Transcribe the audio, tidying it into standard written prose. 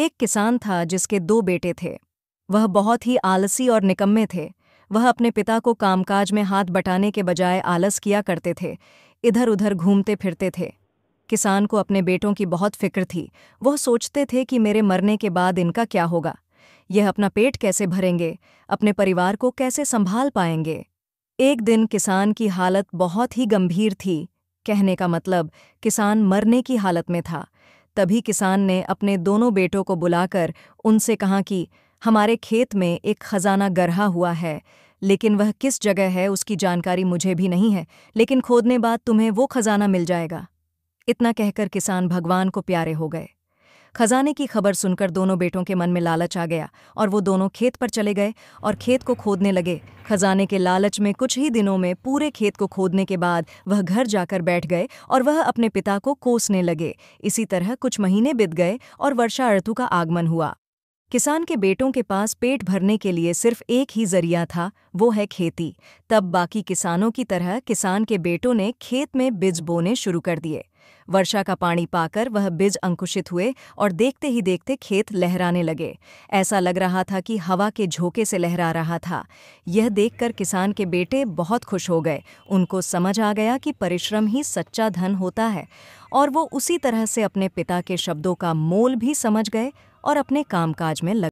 एक किसान था जिसके 2 बेटे थे। वह बहुत ही आलसी और निकम्मे थे। वह अपने पिता को कामकाज में हाथ बटाने के बजाय आलस किया करते थे, इधर उधर घूमते फिरते थे। किसान को अपने बेटों की बहुत फिक्र थी। वह सोचते थे कि मेरे मरने के बाद इनका क्या होगा, यह अपना पेट कैसे भरेंगे, अपने परिवार को कैसे संभाल पाएंगे। एक दिन किसान की हालत बहुत ही गंभीर थी। कहने का मतलब, किसान मरने की हालत में था। तभी किसान ने अपने दोनों बेटों को बुलाकर उनसे कहा कि हमारे खेत में एक खजाना गढ़ा हुआ है, लेकिन वह किस जगह है उसकी जानकारी मुझे भी नहीं है, लेकिन खोदने बाद तुम्हें वो खजाना मिल जाएगा। इतना कहकर किसान भगवान को प्यारे हो गए। खजाने की खबर सुनकर दोनों बेटों के मन में लालच आ गया और वो दोनों खेत पर चले गए और खेत को खोदने लगे। खजाने के लालच में कुछ ही दिनों में पूरे खेत को खोदने के बाद वह घर जाकर बैठ गए और वह अपने पिता को कोसने लगे। इसी तरह कुछ महीने बीत गए और वर्षा ऋतु का आगमन हुआ। किसान के बेटों के पास पेट भरने के लिए सिर्फ एक ही जरिया था, वो है खेती। तब बाकी किसानों की तरह किसान के बेटों ने खेत में बीज बोने शुरू कर दिए। वर्षा का पानी पाकर वह बीज अंकुशित हुए और देखते ही देखते खेत लहराने लगे। ऐसा लग रहा था कि हवा के झोंके से लहरा रहा था। यह देखकर किसान के बेटे बहुत खुश हो गए। उनको समझ आ गया कि परिश्रम ही सच्चा धन होता है, और वो उसी तरह से अपने पिता के शब्दों का मोल भी समझ गए और अपने कामकाज में लग